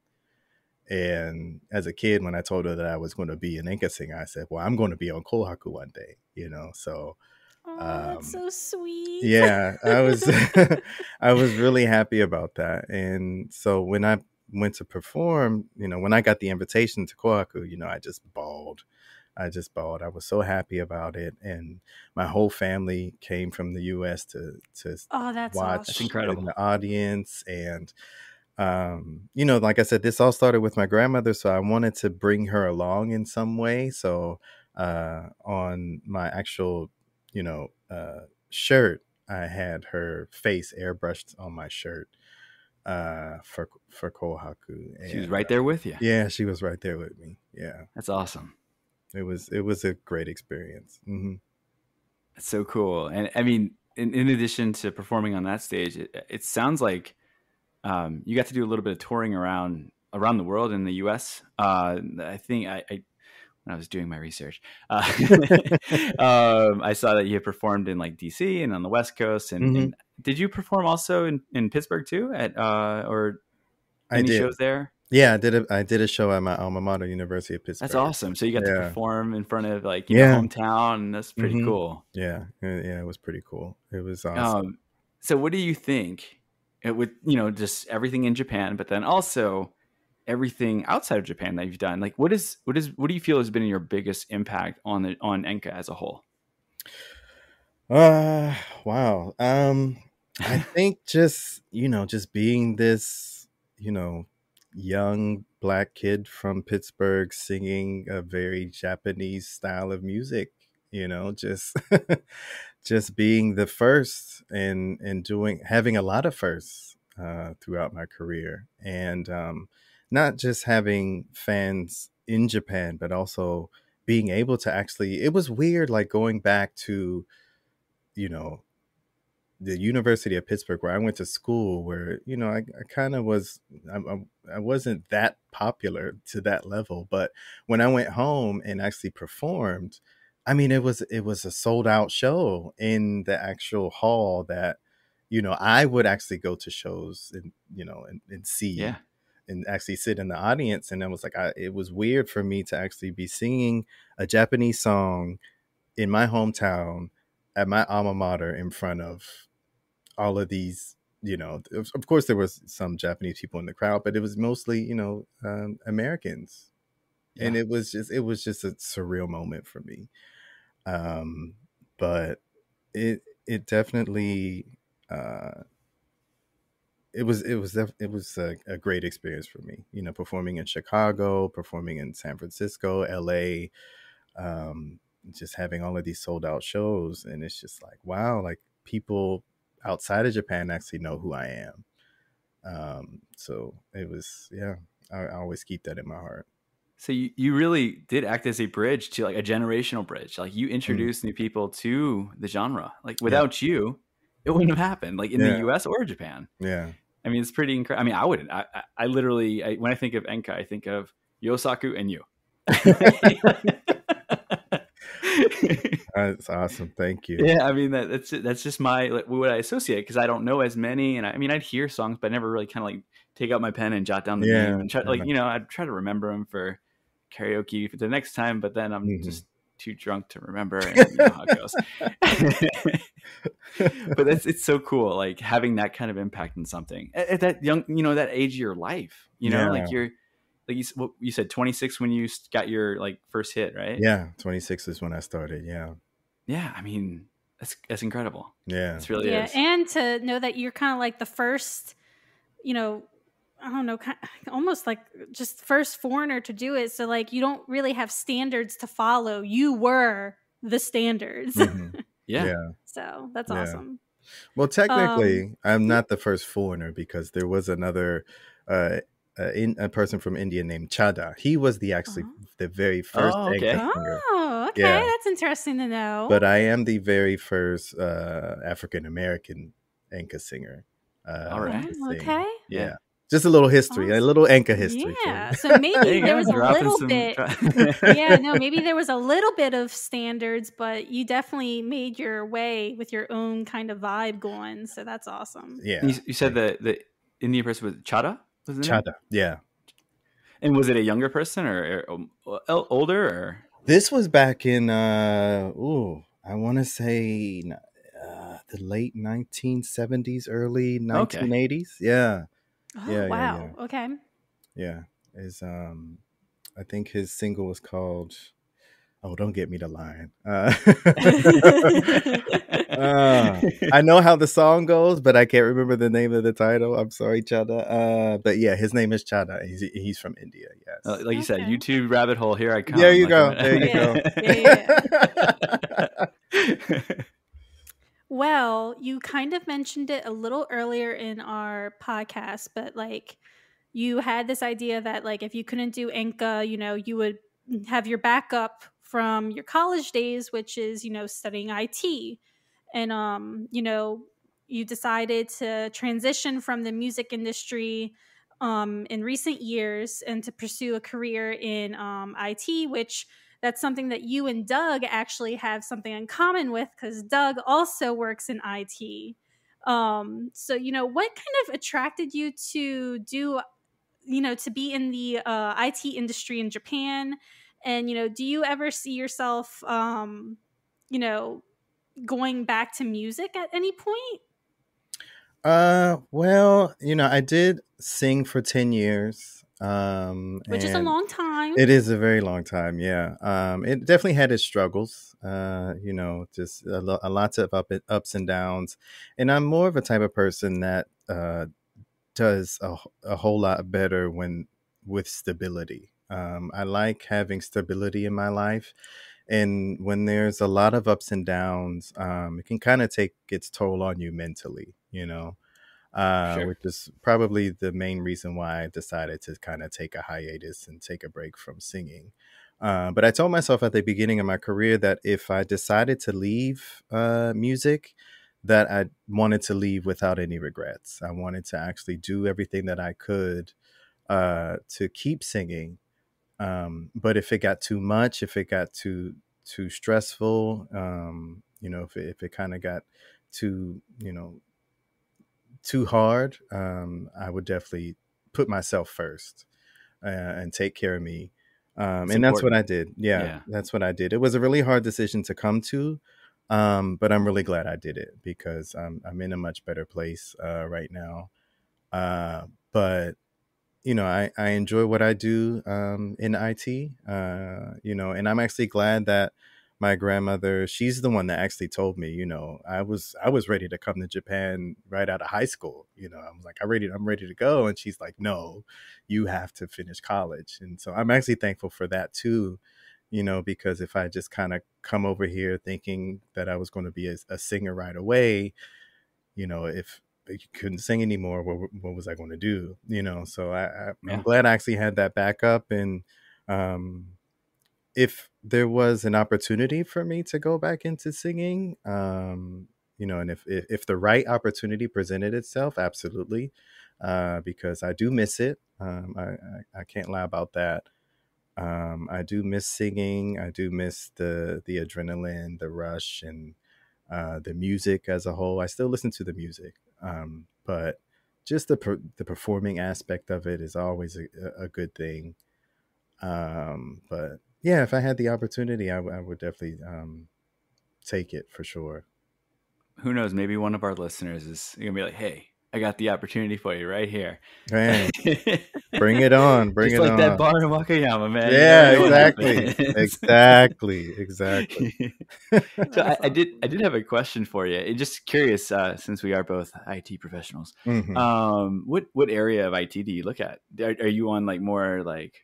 And as a kid, when I told her that I was going to be an Enka singer, I said, well, I'm going to be on Kohaku one day, so. That's so sweet. Yeah, I was I was really happy about that. And so when I went to perform, when I got the invitation to Kohaku, I just bawled. I was so happy about it. And my whole family came from the US to that's watch. awesome. That's incredible. In the audience. And like I said, this all started with my grandmother, so I wanted to bring her along in some way. So on my actual shirt, I had her face airbrushed on my shirt for Kohaku. And she was right there with you. Yeah, she was right there with me. Yeah, that's awesome. It was a great experience. That's so cool. And I mean, in addition to performing on that stage, it sounds like you got to do a little bit of touring around the world in the US. I think when I was doing my research, I saw that you had performed in like DC and on the West Coast. And did you perform also in Pittsburgh too or any shows there? Yeah, I did a show at my alma mater, University of Pittsburgh. That's awesome. So you got to perform in front of like your hometown, and that's pretty cool. Yeah, it was pretty cool. It was awesome. So what do you think with just everything in Japan, but then also everything outside of Japan that you've done? Like what do you feel has been your biggest impact on Enka as a whole? Wow. I think just being this, young Black kid from Pittsburgh singing a very Japanese style of music, just just being the first and having a lot of firsts throughout my career, and not just having fans in Japan, but also being able to actually, it was weird, like going back to, the University of Pittsburgh, where I went to school, where, I kind of was, I wasn't that popular to that level. But when I went home and actually performed, I mean, it was a sold out show in the actual hall that, I would actually go to shows and, and see. Yeah. And actually sit in the audience. And I was like, it was weird for me to actually be singing a Japanese song in my hometown at my alma mater in front of all of these, of course there was some Japanese people in the crowd, but it was mostly, Americans. Yeah. And it was just a surreal moment for me. But it definitely, it was a great experience for me, performing in Chicago, performing in San Francisco, LA, just having all of these sold out shows. And it's just like, wow, like people outside of Japan actually know who I am. So it was, I always keep that in my heart. So you really did act as a bridge to like a generational bridge. Like you introduced new people to the genre. Like without you, it wouldn't have happened, like in the US or Japan. Yeah. I mean, it's pretty incredible. I mean, I wouldn't. I literally, when I think of Enka, I think of Yosaku and you. That's awesome. Thank you. Yeah, I mean that's just my what I associate, because I don't know as many, and I mean I'd hear songs, but I never really kind of like take out my pen and jot down the name and try, I'd try to remember them for karaoke for the next time, but then I'm just too drunk to remember, and you know how it goes. But it's so cool, like having that kind of impact in something at that young, that age of your life. Like you're. Like you said, 26 when you got your like first hit, right? Yeah, 26 is when I started. Yeah. Yeah, I mean that's incredible. Yeah, it really is. And to know that you're kind of like the first, I don't know, almost like just first foreigner to do it. So like you don't really have standards to follow. You were the standards. Mm-hmm. Yeah. So that's awesome. Well, technically, I'm not the first foreigner, because there was another. A person from India named Chada. He was the very first Enka singer. Oh, okay. Yeah. That's interesting to know. But I am the very first African American Enka singer. All right. Okay. Yeah. Just a little history, a little Enka history. Yeah. So maybe there was a little bit. Maybe there was a little bit of standards, but you definitely made your way with your own kind of vibe going. So that's awesome. Yeah. You said the Indian person was Chada? Chada, yeah. And was it a younger person or older? Or? This was back in, I want to say the late 1970s, early 1980s. Yeah. Oh, wow. Yeah. Okay. Yeah. I think his single was called... Oh, don't get me to lying. I know how the song goes, but I can't remember the name of the title. I'm sorry, Chada. But yeah, his name is Chada. He's from India. Yes. Like you said, YouTube rabbit hole. Here I come. There you go. There you go. Well, you kind of mentioned it a little earlier in our podcast, but like you had this idea that like if you couldn't do Enka, you would have your backup from your college days, which is, studying IT. And, you decided to transition from the music industry in recent years and to pursue a career in IT, which that's something that you and Doug actually have something in common with, because Doug also works in IT. So, what kind of attracted you to do, to be in the IT industry in Japan? And, do you ever see yourself, going back to music at any point? Well, I did sing for 10 years. Which is a long time. It is a very long time, yeah. It definitely had its struggles, just lots of ups and downs. And I'm more of a type of person that does a whole lot better with stability. I like having stability in my life. And when there's a lot of ups and downs, it can kind of take its toll on you mentally, Sure. Which is probably the main reason why I decided to kind of take a hiatus and take a break from singing. But I told myself at the beginning of my career that if I decided to leave music, that I wanted to leave without any regrets. I wanted to actually do everything that I could to keep singing. But if it got too much, if it got too stressful, if it kind of got too hard, I would definitely put myself first and take care of me. And that's what I did. Yeah, that's what I did. It was a really hard decision to come to, But I'm really glad I did it because I'm in a much better place right now. But I enjoy what I do in IT. And I'm actually glad that my grandmother, she's the one that actually told me, I was ready to come to Japan right out of high school. I was like, I'm ready to go. And she's like, no, you have to finish college. And so I'm actually thankful for that too, because if I just kind of come over here thinking that I was going to be a singer right away, if you couldn't sing anymore, what was I going to do? So I'm Yeah. glad I actually had that backup. And if there was an opportunity for me to go back into singing, and if the right opportunity presented itself, absolutely, because I do miss it. I can't lie about that. I do miss singing. I do miss the adrenaline, the rush, and the music as a whole. I still listen to the music, but just the performing aspect of it is always a good thing. But yeah, if I had the opportunity, I would definitely take it for sure. Who knows? Maybe one of our listeners is going to be like, hey, I got the opportunity for you right here. Man, bring it on. Bring Just it like on. that bar in Wakayama, man. Yeah, You never know what exactly. happens. Exactly. So That's I did awesome. have a question for you. Just curious, since we are both IT professionals, Hmm. what area of IT do you look at? Are you on like more like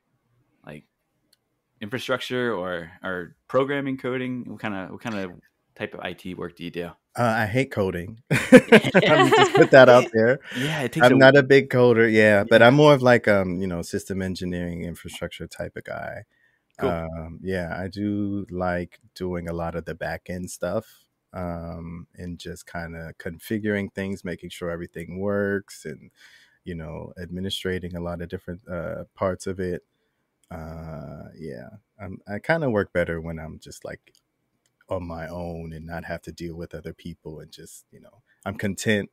infrastructure or programming, coding? What kind of type of IT work do you do? I hate coding. Let me just put that out there. Yeah, it takes I'm a not a big coder, yeah, but I'm yeah. more of like system engineering, infrastructure type of guy. Cool. Yeah, I do like doing a lot of the back end stuff, and just kind of configuring things, making sure everything works, and administrating a lot of different parts of it. Yeah, I kind of work better when I'm just like on my own and not have to deal with other people, and just I'm content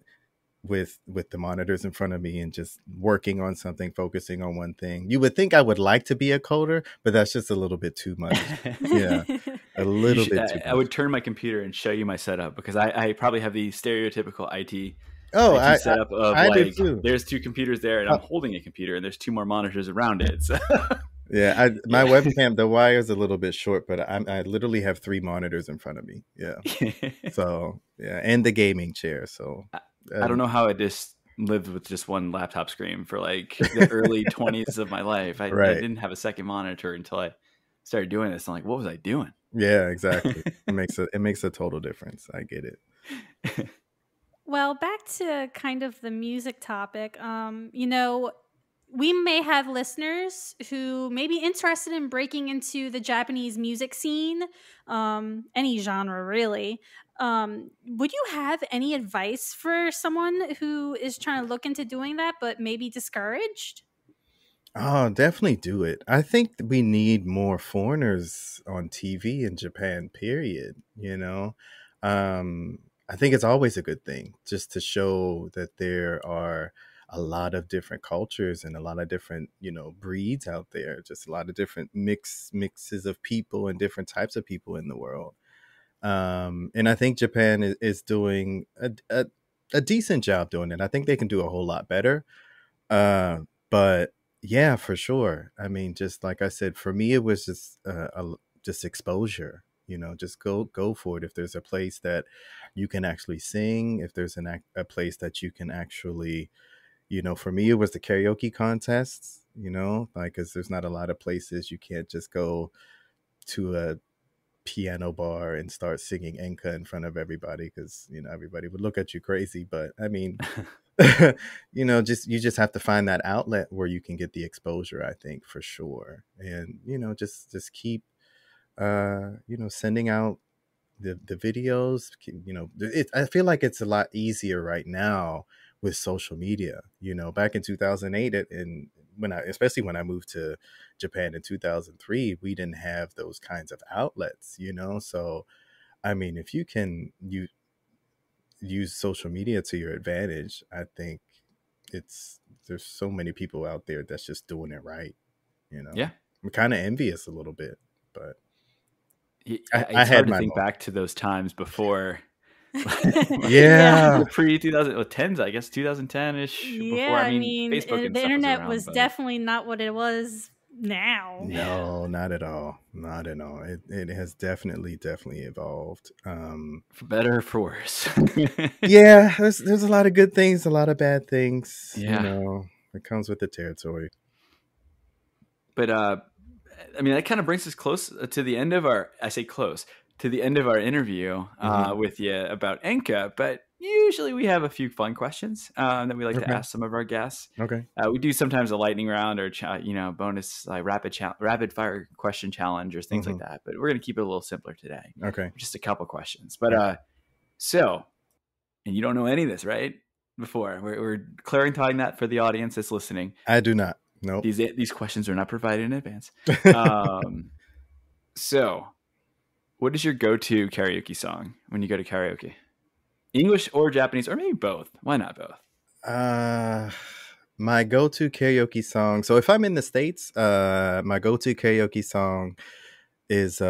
with the monitors in front of me and just working on something, focusing on one thing. You would think I would like to be a coder, but that's just a little bit too much. Yeah, a You little should, bit too I much. would turn my computer and show you my setup because I probably have the stereotypical Oh, IT setup of I do like too. there's two computers there and I'm holding a computer and there's two more monitors around it. So Yeah, my yeah. webcam, the wire's a little bit short, but I literally have three monitors in front of me. Yeah, so yeah, and the gaming chair. So I don't um, know how I just lived with just one laptop screen for like the early 20s of my life. I right. didn't have a second monitor until I started doing this. I'm like, what was I doing? Yeah, exactly. It makes a total difference. I get it. Well, back to kind of the music topic. We may have listeners who may be interested in breaking into the Japanese music scene, any genre really. Would you have any advice for someone who is trying to look into doing that but maybe discouraged? Oh, definitely do it. I think we need more foreigners on TV in Japan, period. Um, I think it's always a good thing just to show that there are a lot of different cultures and a lot of different, breeds out there, just a lot of different mixes of people and different types of people in the world. And I think Japan is doing a decent job doing it. I think they can do a whole lot better. But yeah, for sure. I mean, just like I said, for me, it was just just exposure. Just go for it. If there's a place that you can actually sing, if there's a place that you can actually, for me, it was the karaoke contests. Like, because there's not a lot of places you can't just go to a piano bar and start singing Enka in front of everybody, because everybody would look at you crazy. But I mean, just you just have to find that outlet where you can get the exposure, I think, for sure. And just keep sending out the videos. I feel like it's a lot easier right now with social media. Back in 2008, and especially when I moved to Japan in 2003, we didn't have those kinds of outlets. So I mean, if you can use social media to your advantage, I think there's so many people out there that's just doing it right. Yeah. I'm kind of envious a little bit, but I It's had hard to my think moment. back to those times before. Yeah. Pre 2010s, I guess 2010 ish. Before, Yeah, I I mean, mean, Facebook and the stuff was internet around, was but definitely not what it was now. No, not at all. Not at all. It has definitely evolved. for better or for worse. Yeah, there's a lot of good things, a lot of bad things. Yeah. It comes with the territory. But I mean, that kind of brings us close to the end of the end of our interview with you about Enka. But usually we have a few fun questions that we like to Okay. ask some of our guests. Okay. We do sometimes a lightning round or bonus like rapid fire question challenge or things like that. But we're gonna keep it a little simpler today. Okay. Just a couple questions. But so, and you don't know any of this, right? Before we're clarifying that for the audience that's listening. I do not. Nope. These questions are not provided in advance. So, what is your go-to karaoke song when you go to karaoke? English or Japanese, or maybe both? Why not both? My go-to karaoke song. So if I'm in the States, my go-to karaoke song is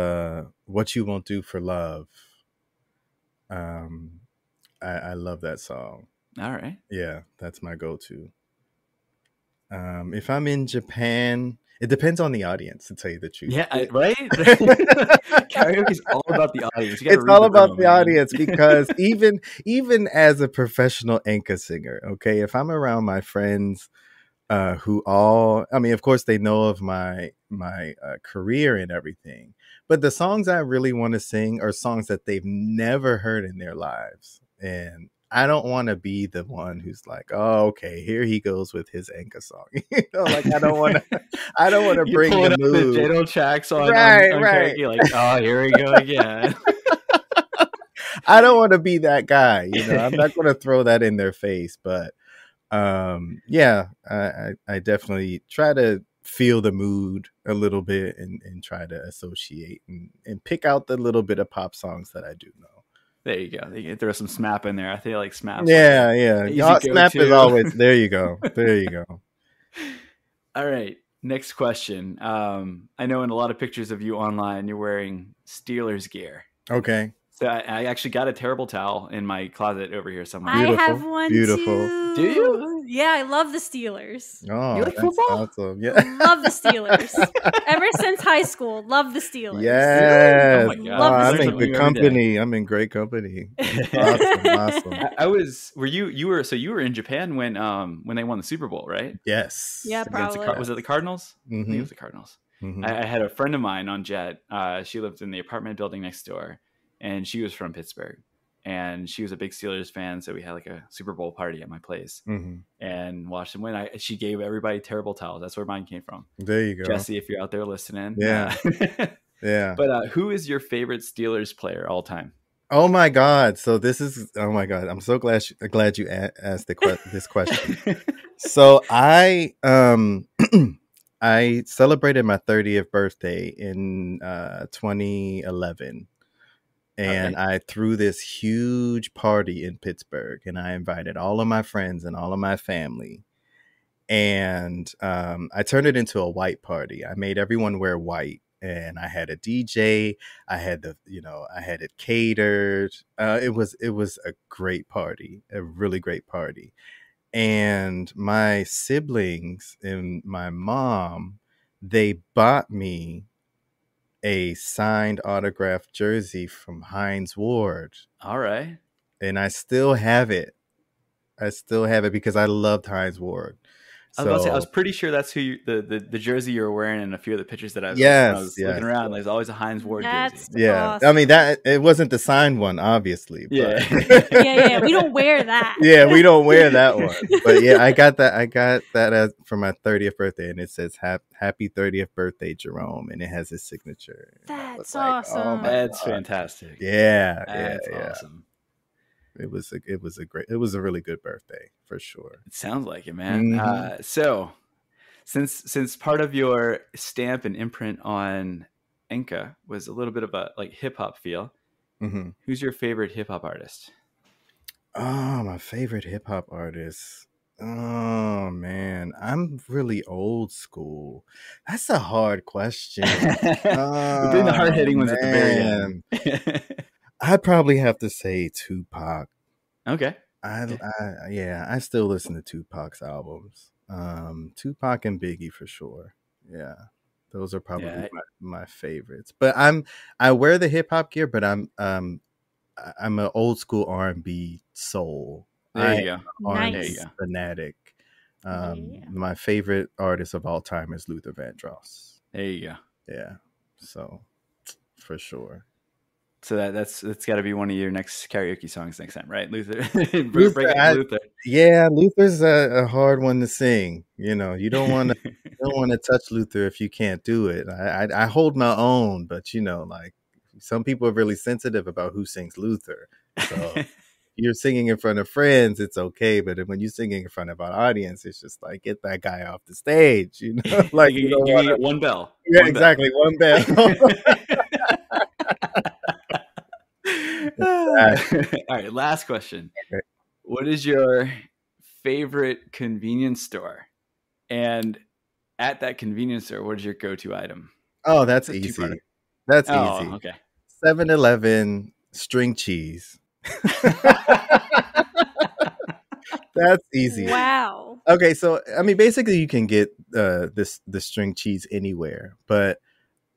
"What You Won't Do for Love." I love that song. All right. Yeah, that's my go-to. If I'm in Japan, it depends on the audience, to tell you the truth. Yeah, right? Karaoke is all about the audience. It's all about the audience because even as a professional Enka singer, okay, if I'm around my friends who all, I mean, of course they know of my career and everything, but the songs I really want to sing are songs that they've never heard in their lives. And I don't want to be the one who's like, oh, okay, here he goes with his Enka song. Like I don't want to bring the mood. The Jero tracks on right. karaoke, like, oh, here we go again. I don't want to be that guy. I'm not going to throw that in their face, but yeah, I definitely try to feel the mood a little bit and try to associate and pick out the little bit of pop songs that I do know. There you go. You can throw some SMAP in there. I feel like SMAP. Yeah. SMAP is always there. You go. All right. Next question. I know in a lot of pictures of you online, you're wearing Steelers gear. Okay. So I actually got a terrible towel in my closet over here somewhere. I have one too. Do you? Yeah, I love the Steelers. Oh, you like football? Awesome. Yeah. Love the Steelers. Ever since high school, love the Steelers. Yes. Oh my God. Love I'm in good company. I'm in great company. Awesome. I was. Were you? You were. So you were in Japan when they won the Super Bowl, right? Yes. Yeah, probably. Was it the Cardinals? Mm-hmm. I think it was the Cardinals. Mm-hmm. I had a friend of mine on Jet. She lived in the apartment building next door. And she was from Pittsburgh, and she was a big Steelers fan. So we had like a Super Bowl party at my place and watched them win. She gave everybody terrible towels. That's where mine came from. There you go. Jesse, if you're out there listening. Yeah. Yeah. But who is your favorite Steelers player all time? Oh my God. So oh my God. I'm so glad you asked this question. So I celebrated my 30th birthday in 2011. And I threw this huge party in Pittsburgh, and I invited all of my friends and all of my family. And I turned it into a white party. I made everyone wear white, and I had a DJ. I had I had it catered. It was a great party, a really great party. And my siblings and my mom, they bought me a signed autographed jersey from Hines Ward. All right. And I still have it. Because I loved Hines Ward. I was pretty sure that's who the jersey you were wearing in a few of the pictures that I was looking around. There's always a Hines Ward jersey. Yeah. Awesome. I mean, it wasn't the signed one, obviously. But. Yeah. We don't wear that. Yeah, we don't wear that one. But yeah, I got that for my 30th birthday, and it says happy 30th birthday, Jerome, and it has his signature. That's awesome. That's fantastic. Yeah. That's awesome. It was a really good birthday for sure. It sounds like it, man. So since part of your stamp and imprint on Enka was a little bit of a like hip hop feel, who's your favorite hip hop artist? Oh, my favorite hip hop artist. Oh man, I'm really old school. That's a hard question. We're doing the hard Oh hitting ones at the very man, end. I'd probably have to say Tupac. Okay. Yeah, I still listen to Tupac's albums. Tupac and Biggie for sure. Yeah, those are probably Yeah. my favorites. But I wear the hip hop gear, but I'm an old school R&B soul. There I you go. am an There R&B you go. fanatic. Yeah. My favorite artist of all time is Luther Vandross. There you go. Yeah, so for sure. So that's got to be one of your next karaoke songs next time, right? Luther, Luther, break it, Luther. Yeah, Luther's a hard one to sing. You know, you don't want to touch Luther if you can't do it. I hold my own, but you know, like some people are really sensitive about who sings Luther. So if you're singing in front of friends, it's okay. But when you're singing in front of an audience, it's just like get that guy off the stage. You know, like you get one bell. Yeah, One exactly. One bell. All right, last question. Okay. What is your favorite convenience store? And at that convenience store, what is your go-to item? Oh, that's easy. That's easy. Okay. 7-Eleven string cheese. That's easy. Wow. Okay, so I mean, basically, you can get the string cheese anywhere, but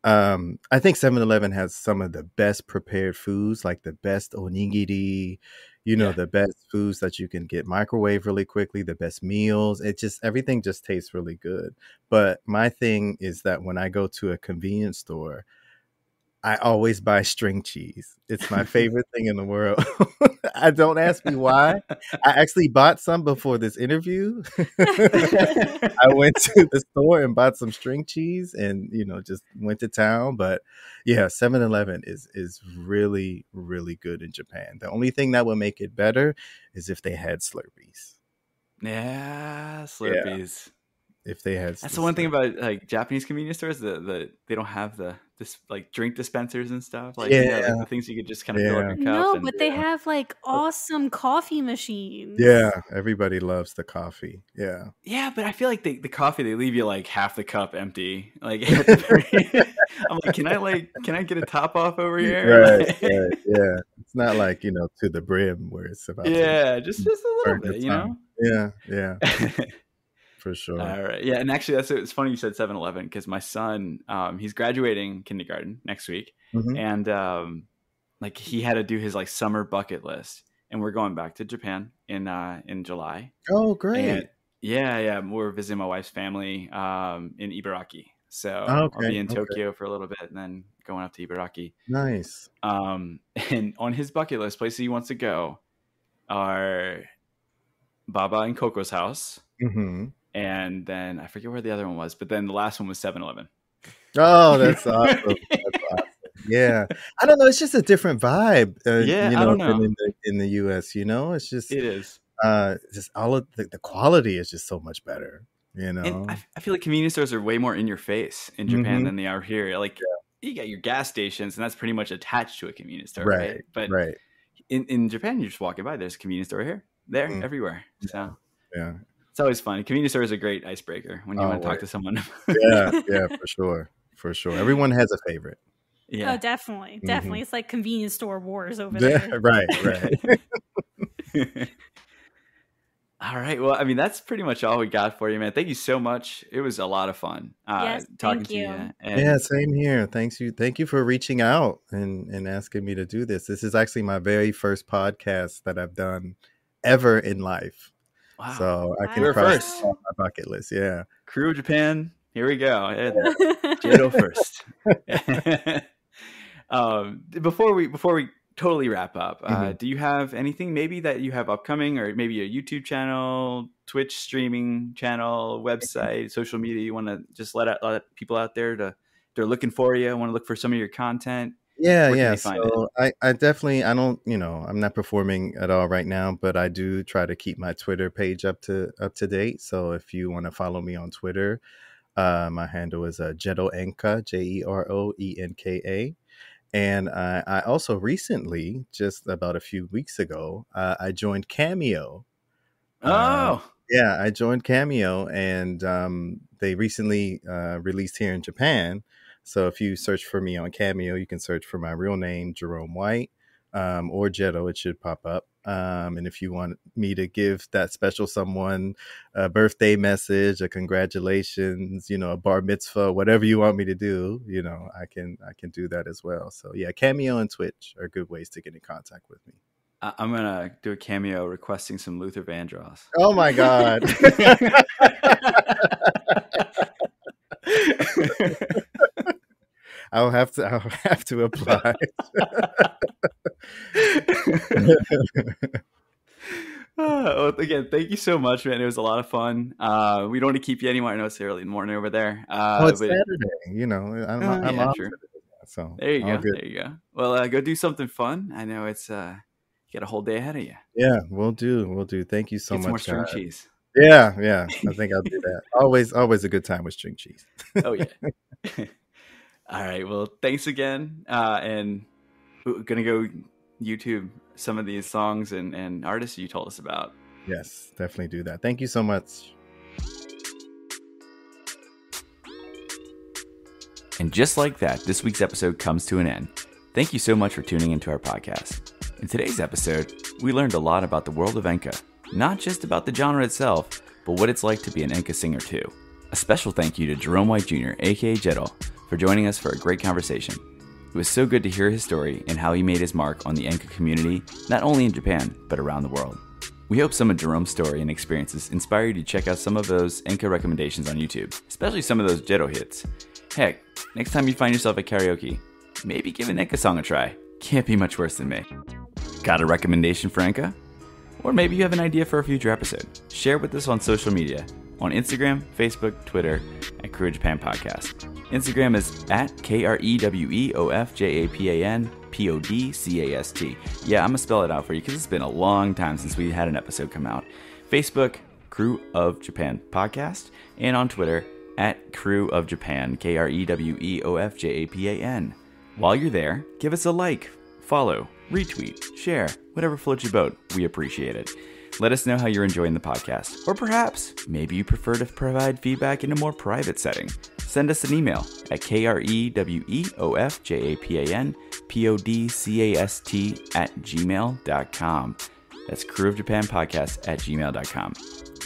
I think 7-Eleven has some of the best prepared foods, like the best onigiri, the best foods that you can get microwave really quickly, the best meals. Everything just tastes really good. But my thing is that when I go to a convenience store, I always buy string cheese. It's my favorite thing in the world. I don't ask me why. I actually bought some before this interview. I went to the store and bought some string cheese and, just went to town. But yeah, 7-Eleven is really, really good in Japan. The only thing that would make it better is if they had Slurpees. Yeah, Slurpees. Yeah. If they had, that's the one thing about like Japanese convenience stores, they don't have this like drink dispensers and stuff, like like the things you could just kind of fill up your cup. No, but they have like awesome coffee machines. Yeah, everybody loves the coffee. Yeah, but I feel like the coffee, they leave you like half the cup empty. Like I'm like, can I get a top off over here? Right. Yeah, it's not like to the brim where it's about. Just a little bit, Yeah. For sure. All right. Yeah. And actually, it's funny you said 7-Eleven because my son, he's graduating kindergarten next week. Mm-hmm. And like he had to do his like summer bucket list. And we're going back to Japan in July. Oh, great. And yeah. We're visiting my wife's family in Ibaraki. So I'll be in Tokyo for a little bit and then going up to Ibaraki. Nice. And on his bucket list, places he wants to go are Baba and Coco's house. Mm-hmm. And then I forget where the other one was, but then the last one was 7-Eleven. Oh, that's awesome. Yeah. I don't know. It's just a different vibe. I don't know. Than in the US, it's just, it is. Just all of the quality is just so much better, And I feel like convenience stores are way more in your face in Japan than they are here. Like you got your gas stations and that's pretty much attached to a convenience store. Right. But in Japan, you're just walking by, there's a convenience store here, there, everywhere. So yeah. It's always fun. Convenience store is a great icebreaker when you want to talk to someone. Yeah, for sure. Everyone has a favorite. Yeah. Oh, definitely. Definitely. It's like convenience store wars over there. Right. All right. Well, I mean, that's pretty much all we got for you, man. Thank you so much. It was a lot of fun talking to you. And same here. Thank you for reaching out and asking me to do this. This is actually my very first podcast that I've done ever in life. Wow. So I can cross off my bucket list. Yeah. Krewe Japan. Here we go. Jero first. Before we totally wrap up, do you have anything maybe that you have upcoming, or maybe a YouTube channel, Twitch streaming channel, website, social media you want to just let people out there they're looking for you, want to look for some of your content? Yeah. So I definitely, I don't, I'm not performing at all right now, but I do try to keep my Twitter page up to date. So if you want to follow me on Twitter, my handle is Jero Enka, JeroEnka. And I also recently, just about a few weeks ago, I joined Cameo. Oh, Yeah, I joined Cameo, and they recently released here in Japan. So if you search for me on Cameo, you can search for my real name, Jerome White, or Jero. It should pop up. And if you want me to give that special someone a birthday message, a congratulations, a bar mitzvah, whatever you want me to do, I can do that as well. So yeah, Cameo and Twitch are good ways to get in contact with me. I'm going to do a cameo requesting some Luther Vandross. Oh my God. I'll have to apply. Well, again, thank you so much, man. It was a lot of fun. We don't want to keep you anymore. I know it's early in the morning over there. It's Saturday. I'm off true. today, so there you go. Good. There you go. Well, go do something fun. I know it's you got a whole day ahead of you. Yeah, we'll do. Thank you so much. More string cheese. Yeah. I think I'll do that. Always a good time with string cheese. Oh yeah. All right. Well, thanks again. And we're gonna go YouTube some of these songs and artists you told us about. Yes, definitely do that. Thank you so much. And just like that, this week's episode comes to an end. Thank you so much for tuning into our podcast. In today's episode, we learned a lot about the world of Enka, not just about the genre itself, but what it's like to be an Enka singer too. A special thank you to Jerome White Jr., aka Jero, for joining us for a great conversation. It was so good to hear his story and how he made his mark on the Enka community, not only in Japan, but around the world. We hope some of Jerome's story and experiences inspire you to check out some of those Enka recommendations on YouTube, especially some of those Jero hits. Heck, next time you find yourself at karaoke, maybe give an Enka song a try. Can't be much worse than me. Got a recommendation for Enka? Or maybe you have an idea for a future episode. Share with us on social media, on Instagram, Facebook, Twitter, at Krewe Japan Podcast. Instagram is at KREWEOFJAPANPODCAST. Yeah, I'm going to spell it out for you because it's been a long time since we had an episode come out. Facebook, Krewe of Japan Podcast, and on Twitter, at Krewe of Japan, KREWEOFJAPAN. While you're there, give us a like, follow, retweet, share, whatever floats your boat. We appreciate it. Let us know how you're enjoying the podcast. Or perhaps, maybe you prefer to provide feedback in a more private setting. Send us an email at KREWEOFJAPANPODCAST@gmail.com. That's Krewe of Japan Podcast @gmail.com.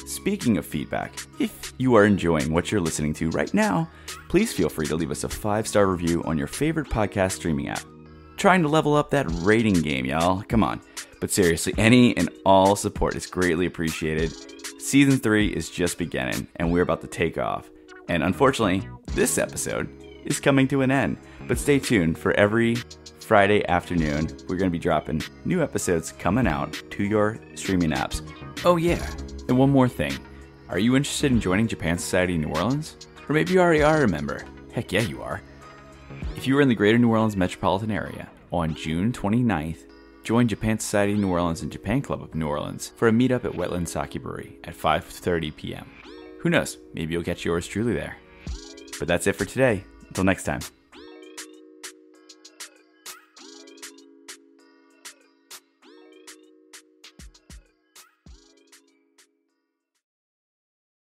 Speaking of feedback, if you are enjoying what you're listening to right now, please feel free to leave us a 5-star review on your favorite podcast streaming app. Trying to level up that rating game, y'all. Come on. But seriously, any and all support is greatly appreciated. Season 3 is just beginning, and we're about to take off. And unfortunately, this episode is coming to an end. But stay tuned for every Friday afternoon. We're going to be dropping new episodes coming out to your streaming apps. Oh yeah, and one more thing. Are you interested in joining Japan Society New Orleans? Or maybe you already are a member. Heck yeah, you are. If you are in the greater New Orleans metropolitan area, on June 29th, join Japan Society New Orleans and Japan Club of New Orleans for a meetup at Wetland Sake Brewery at 5:30 p.m. Who knows, maybe you'll catch yours truly there. But that's it for today. Until next time.